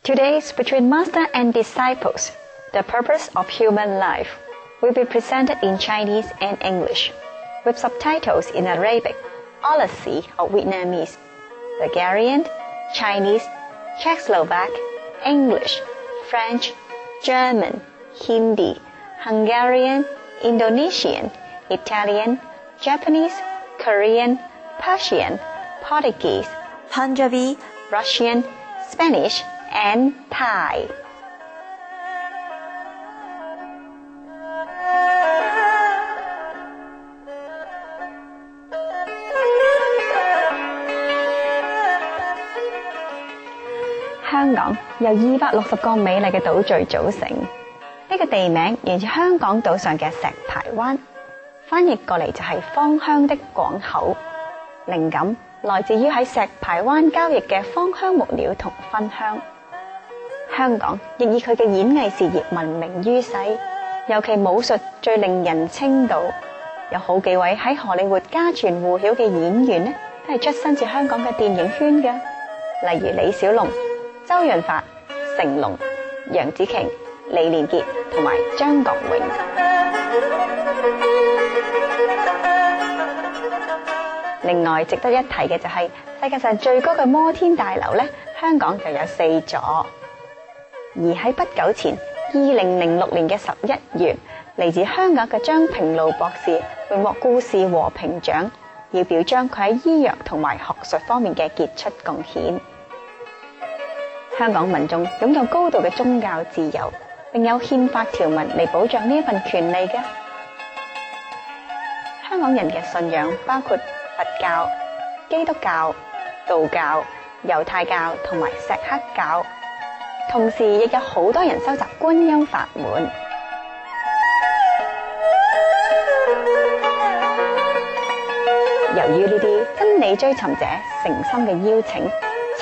Today's Between Master and Disciples, The Purpose of Human Life, will be presented in Chinese and English, with subtitles in Arabic, Aussie or Vietnamese, Bulgarian, Chinese, Czechoslovak, English, French, German, Hindi, Hungarian, Indonesian, Italian, Japanese, Korean, Persian, Portuguese, Punjabi, Russian, Spanish, and Thai. 香港由260個美麗嘅島嶼組成，呢個地名源自香港島上嘅石排灣，翻譯過嚟就係芳香的港口。靈感來自於喺石排灣交易嘅芳香木料同芬香。香港亦以佢嘅演藝事業聞名於世，尤其武術最令人稱道。有好幾位喺荷里活家傳戶曉嘅演員呢，都係出身自香港嘅電影圈嘅，例如李小龍、周潤發、成龍、楊紫瓊、李連杰同埋張國榮。另外值得一提嘅就係世界上最高嘅摩天大樓呢，香港就有4座。而喺不久前2006年嘅11月，嚟自香港嘅張平路博士榮獲故事和平獎，要表彰佢喺醫藥同埋學術方面嘅傑出貢獻。香港民眾擁有高度嘅宗教自由，並有憲法條文嚟保障呢一份權利嘅。香港人嘅信仰包括佛教、基督教、道教、猶太教同埋錫克教，同時亦有好多人修習觀音法門。由於呢啲真理追尋者誠心嘅邀請，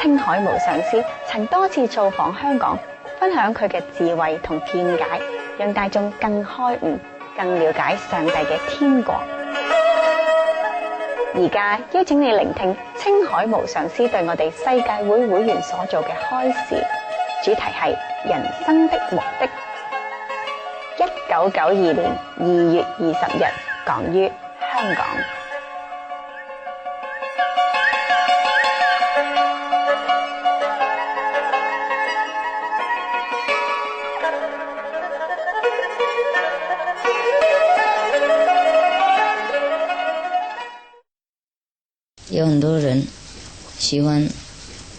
青海無上師曾多次造訪香港，分享佢嘅智慧同見解，讓大眾更開悟、更了解上帝嘅天國。而家邀請你聆聽青海無上師對我哋世界會會員所做嘅開示，主題係人生的目的。1992年2月20日講於香港。有很多人喜欢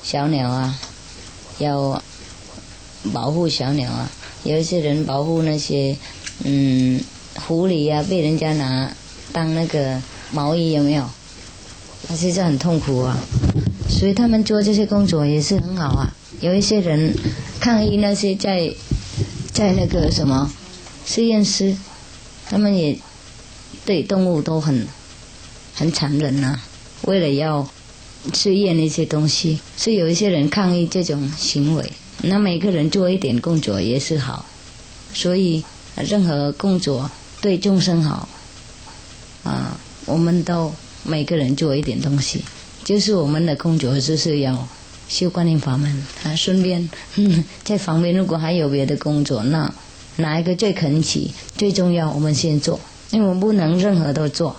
小鸟啊，要保护小鸟啊，有一些人保护那些狐狸啊，被人家拿当那个毛衣，有没有？那现在很痛苦啊，所以他们做这些工作也是很好啊。有一些人抗议那些在那个什么实验室，他们也对动物都很残忍啊，为了要试验那些东西，是有一些人抗议这种行为。那每个人做一点工作也是好，所以任何工作对众生好啊，我们都每个人做一点东西，就是我们的工作就是要修观音法门啊。顺便在旁边如果还有别的工作，那哪一个最肯起最重要我们先做，因为我们不能任何都做。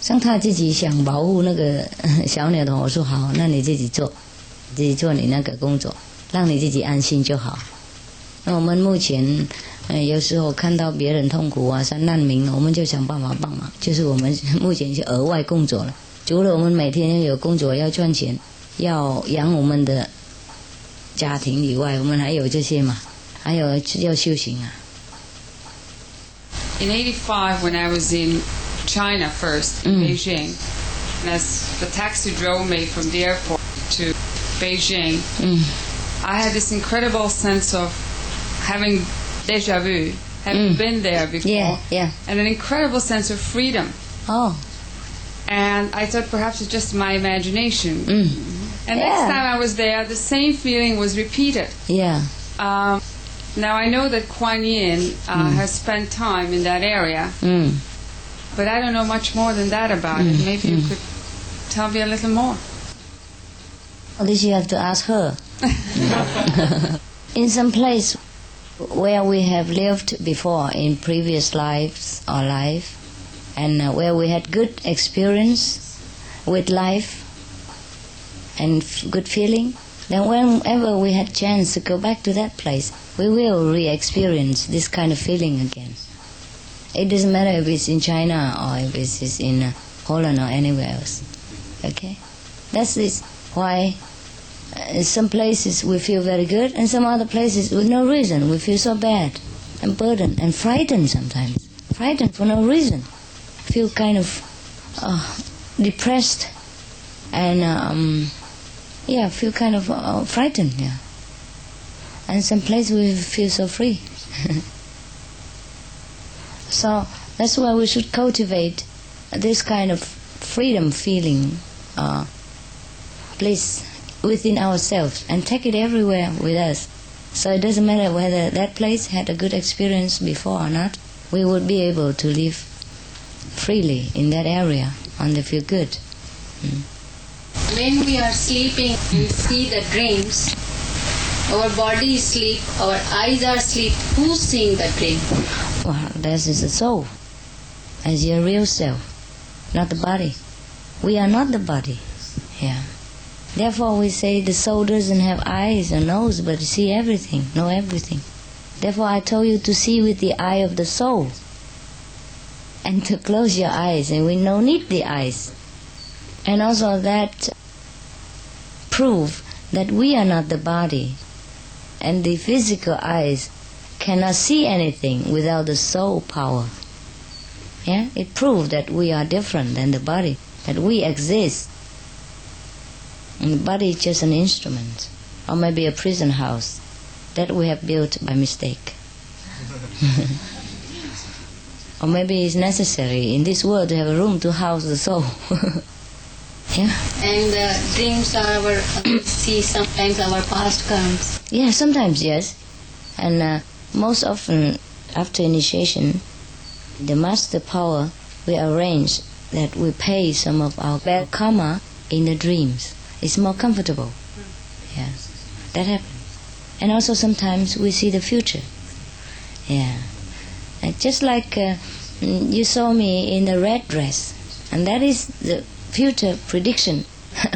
像他自己想保护那个小鸟的，我说好，那你自己做你那个工作，让你自己安心就好。那我们目前有时候看到别人痛苦啊，像难民，我们就想办法帮忙，就是我们目前是额外工作了。除了我们每天要有工作要赚钱，要养我们的家庭以外，我们还有这些嘛，还有要修行啊。In 85, when I was in China first, in Beijing, and as the taxi drove me from the airport to Beijing, I had this incredible sense of having déjà vu, having been there before, and an incredible sense of freedom. Oh. And I thought perhaps it's just my imagination. And next time I was there, the same feeling was repeated. Yeah. Now I know that Kuan Yin has spent time in that area. But I don't know much more than that about it. Maybe you could tell me a little more. Well, this you have to ask her. In some place where we have lived before in previous lives or life, and where we had good experience with life and good feeling, then whenever we had chance to go back to that place, we will re-experience this kind of feeling again. It doesn't matter if it's in China or if it's in Holland or anywhere else. Okay? That's why some places we feel very good, and some other places with no reason we feel so bad and burdened and frightened sometimes. Frightened for no reason. Feel kind of depressed and feel kind of frightened. Yeah. And some places we feel so free. So that's why we should cultivate this kind of freedom feeling, bliss within ourselves, and take it everywhere with us. So it doesn't matter whether that place had a good experience before or not, we would be able to live freely in that area and feel good. When we are sleeping, we see the dreams. Our body is asleep, our eyes are asleep. Who's seeing the dream? Well, this is the soul, as your real self, not the body. We are not the body. Yeah. Therefore we say the soul doesn't have eyes or nose, but see everything, know everything. Therefore I told you to see with the eye of the soul, and to close your eyes, and we no need the eyes. And also that prove that we are not the body, and the physical eyes cannot see anything without the soul power. Yeah? It proves that we are different than the body, that we exist. And the body is just an instrument, or maybe a prison house that we have built by mistake. Or maybe it's necessary in this world to have a room to house the soul. Yeah. And dreams are see sometimes our past karmas. Yeah, sometimes yes. And most often after initiation, the master power will arrange that we pay some of our bad karma in the dreams. It's more comfortable. Yeah, that happens. And also sometimes we see the future. Yeah. Just like you saw me in the red dress, and that is the future prediction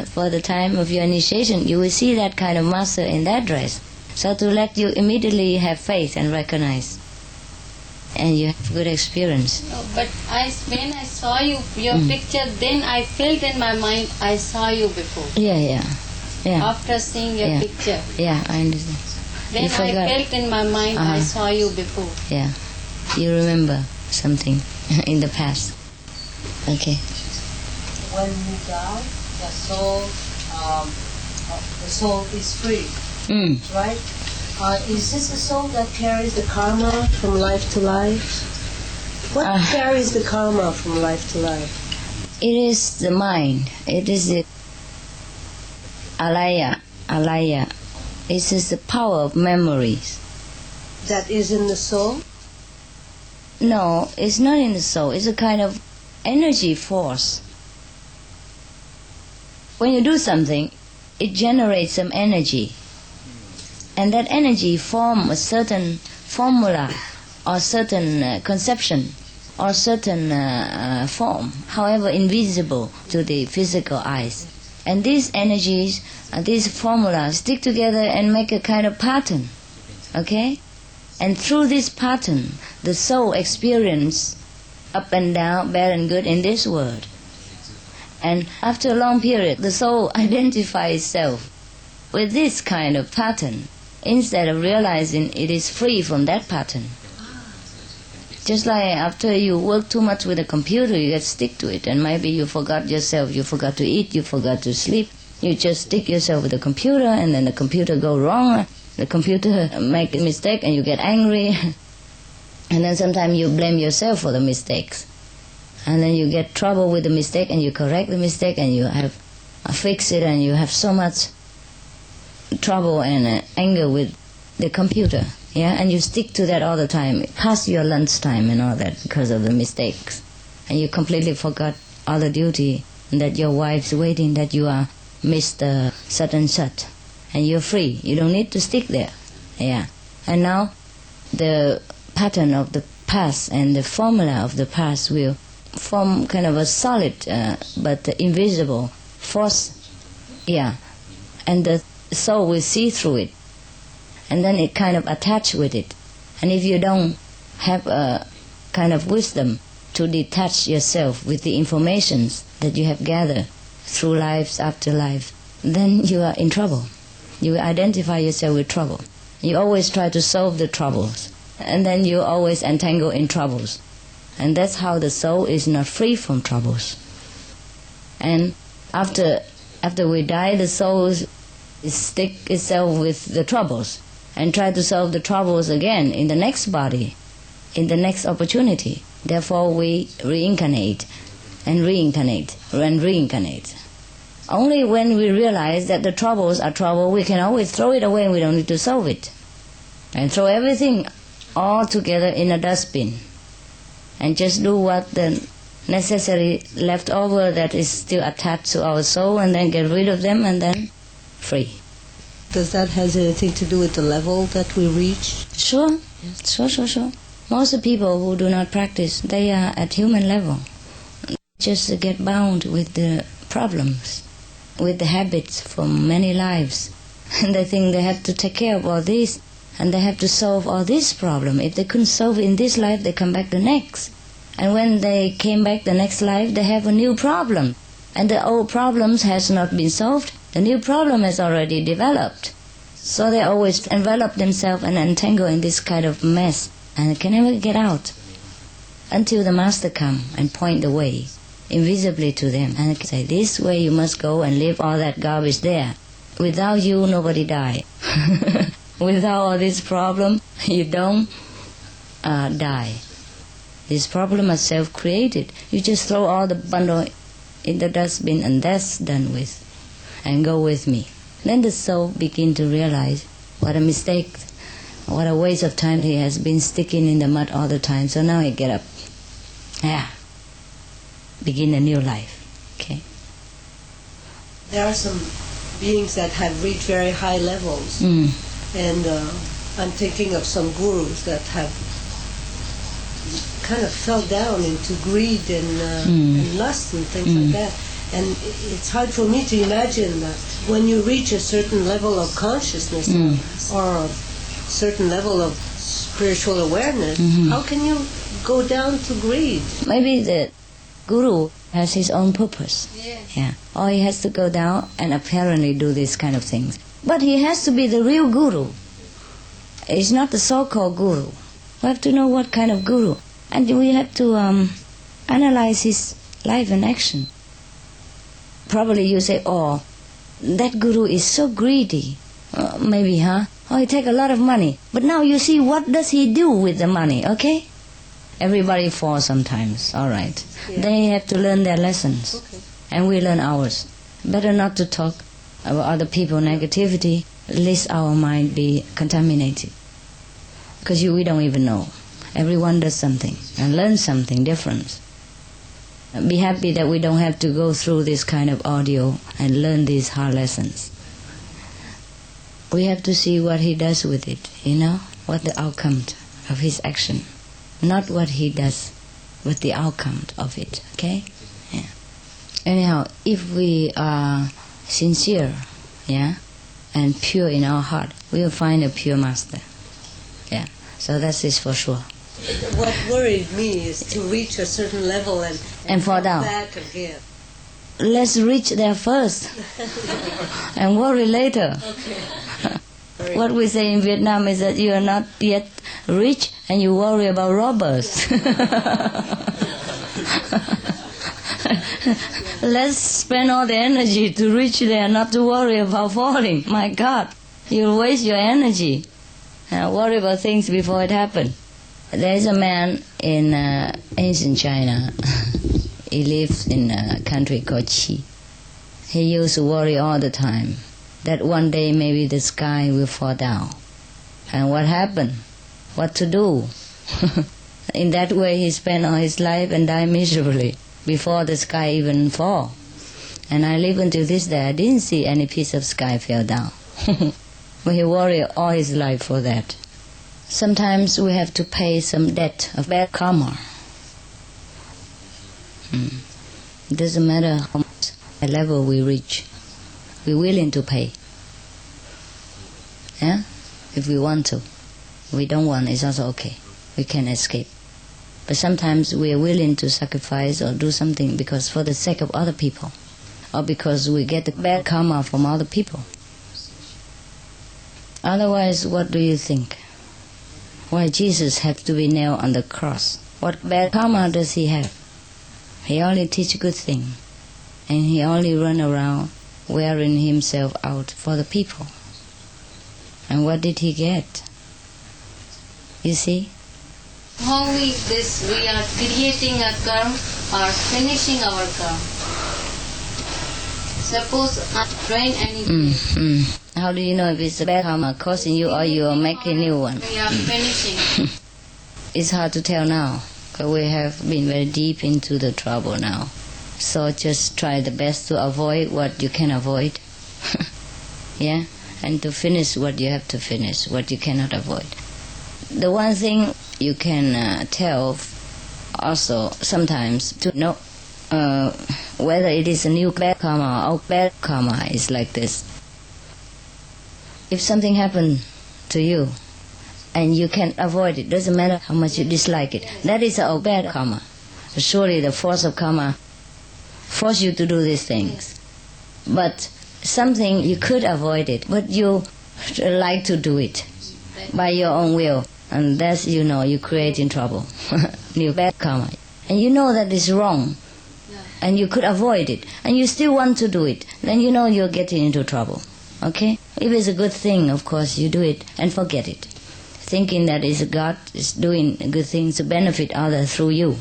for the time of your initiation. You will see that kind of master in that dress. So to let you immediately have faith and recognize, and you have good experience. No, but when I saw your picture, then I felt in my mind I saw you before. Yeah. After seeing your picture. Yeah, I understand. Then I felt in my mind I saw you before. Yeah, you remember something in the past. Okay. When we die, the soul is free, right? Is this the soul that carries the karma from life to life? What carries the karma from life to life? It is the mind. It is the alaya. It is the power of memories. That is in the soul? No, it's not in the soul. It's a kind of energy force. When you do something, it generates some energy. And that energy forms a certain formula or certain conception or certain form, however invisible to the physical eyes. And these energies, these formulas stick together and make a kind of pattern. Okay? And through this pattern, the soul experiences up and down, bad and good in this world. And after a long period, the soul identifies itself with this kind of pattern instead of realizing it is free from that pattern. Just like after you work too much with a computer, you get stick to it, and maybe you forgot yourself, you forgot to eat, you forgot to sleep. You just stick yourself with the computer, and then the computer go wrong, the computer make a mistake, and you get angry. And then sometimes you blame yourself for the mistakes. And then you get trouble with the mistake, and you correct the mistake, and you have fix it, and you have so much trouble and anger with the computer. Yeah, and you stick to that all the time, past your lunchtime and all that because of the mistakes. And you completely forgot all the duty, and that your wife's waiting, that you are Mr. such and such. and you're free. You don't need to stick there. Yeah. And now the pattern of the past and the formula of the past will form kind of a solid but invisible force. Yeah. And the soul will see through it. And then it kind of attach with it. And if you don't have a kind of wisdom to detach yourself with the informations that you have gathered through lives after life, then you are in trouble. You will identify yourself with trouble. You always try to solve the troubles, and then you always entangle in troubles. And that's how the soul is not free from troubles. And after we die, the soul stick itself with the troubles and try to solve the troubles again in the next body, in the next opportunity. Therefore we reincarnate and reincarnate and reincarnate. Only when we realize that the troubles are trouble, we can always throw it away and we don't need to solve it. And throw everything all together in a dustbin. And just do what the necessary left over that is still attached to our soul, and then get rid of them, and then free. Does that have anything to do with the level that we reach? Sure. Sure. Most of the people who do not practice, they are at human level. Just get bound with the problems, with the habits from many lives. And they think they have to take care of all this, and they have to solve all this problem. If they couldn't solve it in this life, they come back the next. And when they came back the next life, they have a new problem. And the old problems has not been solved. The new problem has already developed. So they always envelop themselves and entangle in this kind of mess, and they can never get out until the master come and point the way invisibly to them and say, this way you must go and leave all that garbage there. Without you, nobody die. Without all this problem, you don't die. This problem is self-created. You just throw all the bundle in the dustbin and that's done with. And go with me. Then the soul begin to realize what a mistake, what a waste of time he has been sticking in the mud all the time. So now he get up. Yeah. Begin a new life. Okay. There are some beings that have reached very high levels. And I'm thinking of some gurus that have kind of fell down into greed and lust and things like that. And it's hard for me to imagine that when you reach a certain level of consciousness or a certain level of spiritual awareness, how can you go down to greed? Maybe the guru has his own purpose. Yes. Yeah. Or he has to go down and apparently do these kind of things. But he has to be the real guru. It's not the so-called guru. We have to know what kind of guru. And we have to analyze his life and action. Probably you say, oh, that guru is so greedy. Maybe, huh? Oh, he take a lot of money. But now you see, what does he do with the money, okay? Everybody falls sometimes, all right. Yeah. They have to learn their lessons. Okay. And we learn ours. Better not to talk about other people negativity, lest our mind be contaminated. Because we don't even know. Everyone does something and learns something different. Be happy that we don't have to go through this kind of audio and learn these hard lessons. We have to see what he does with it, what the outcome of his action. Not what he does, but the outcome of it, okay? Yeah. Anyhow, if we are sincere, and pure in our heart, we will find a pure master. Yeah, so that is for sure. What worried me is to reach a certain level and fall come down. back again. Let's reach there first and worry later. Okay. What we say in Vietnam is that you are not yet rich and you worry about robbers. Let's spend all the energy to reach there, not to worry about falling. My God, you'll waste your energy. Worry about things before it happens. There is a man in ancient China. He lives in a country called Qi. He used to worry all the time that one day maybe the sky will fall down. And what happened? What to do? In that way he spent all his life and died miserably before the sky even fall. And I live until this day, I didn't see any piece of sky fell down. But he worried all his life for that. Sometimes we have to pay some debt of bad karma. It doesn't matter how much level we reach. We're willing to pay. Yeah? If we want to. If we don't want, it's also okay. We can escape. But sometimes we are willing to sacrifice or do something because for the sake of other people. Or because we get the bad karma from other people. Otherwise, what do you think? Why Jesus had to be nailed on the cross? What bad karma does he have? He only teach good thing. And he only run around wearing himself out for the people. And what did he get? You see? How we are creating a karma or finishing our karma. Suppose I drain anything. How do you know if it's a bad karma causing you or you are making new one? We are finishing. It's hard to tell now, because we have been very deep into the trouble now. So just try the best to avoid what you can avoid. Yeah? And to finish what you have to finish, what you cannot avoid. The one thing you can tell also sometimes to know whether it is a new bad karma or bad karma is like this. If something happened to you and you can avoid it, doesn't matter how much you dislike it, that is a bad karma. Surely the force of karma force you to do these things. But something you could avoid it, but you like to do it by your own will, and that's, you know, you creating trouble. New bad karma. And you know that is wrong, and you could avoid it, and you still want to do it, then you know you're getting into trouble. Okay? If it's a good thing, of course, you do it and forget it, thinking that is God is doing good things to benefit others through you,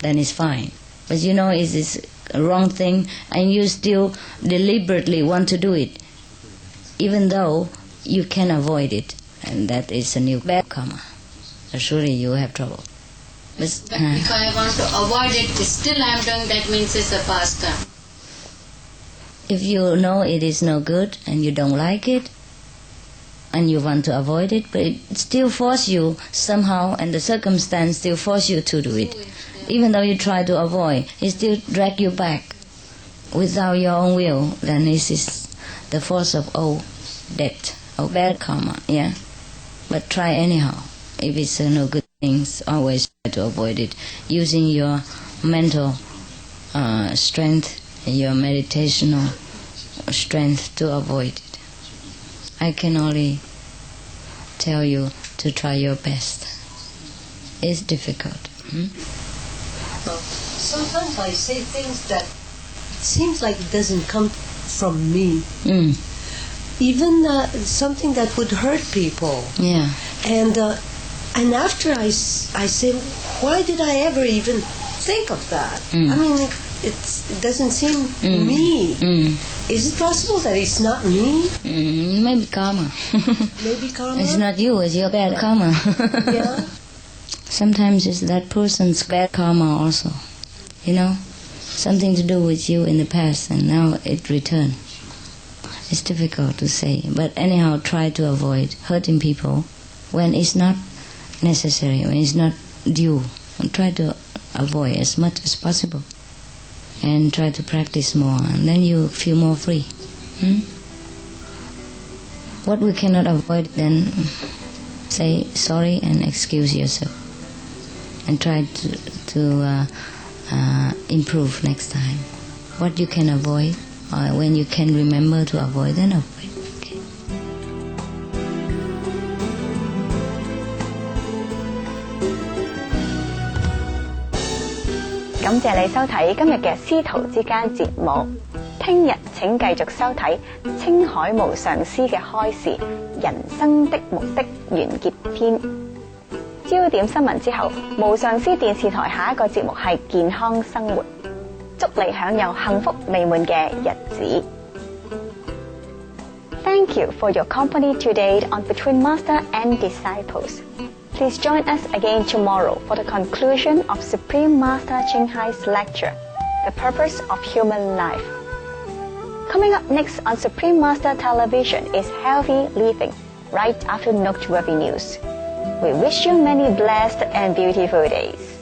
then it's fine. But you know it is a wrong thing, and you still deliberately want to do it, even though you can avoid it, and that is a new bad karma. So surely you have trouble. But if I want to avoid it, still I am doing, that means it's a past karma. If you know it is no good and you don't like it, and you want to avoid it, but it still force you somehow, and the circumstance still force you to do it. Even though you try to avoid, it still drag you back without your own will, then this is the force of old debt, of bad karma, yeah? But try anyhow. If it's no good things, always try to avoid it, using your mental strength and your meditational strength to avoid it. I can only tell you to try your best. It's difficult. Sometimes I say things that it seems like it doesn't come from me. Even something that would hurt people. Yeah. And after I say, why did I ever even think of that? I mean, it doesn't seem me. Is it possible that it's not me? Maybe karma. Maybe karma? It's not you, it's your bad karma. Yeah. Sometimes it's that person's bad karma also. You know? Something to do with you in the past and now it returned. It's difficult to say. But anyhow, try to avoid hurting people when it's not necessary, when it's not due. And try to avoid as much as possible. And try to practice more, and then you feel more free. What we cannot avoid, then say sorry and excuse yourself. And try to improve next time. What you can avoid, or when you can remember to avoid, then avoid. Okay. 感謝你收睇今日嘅師徒之間節目。聽日請繼續收睇青海無上師嘅開示人生的目的完結篇。焦點新聞之後，無上師電視台下一個節目係健康生活。祝你享有幸福美滿嘅日子。Thank you for your company today on Between Master and Disciples. Please join us again tomorrow for the conclusion of Supreme Master Ching Hai's lecture, The Purpose of Human Life. Coming up next on Supreme Master Television is Healthy Living, right after noteworthy news. We wish you many blessed and beautiful days.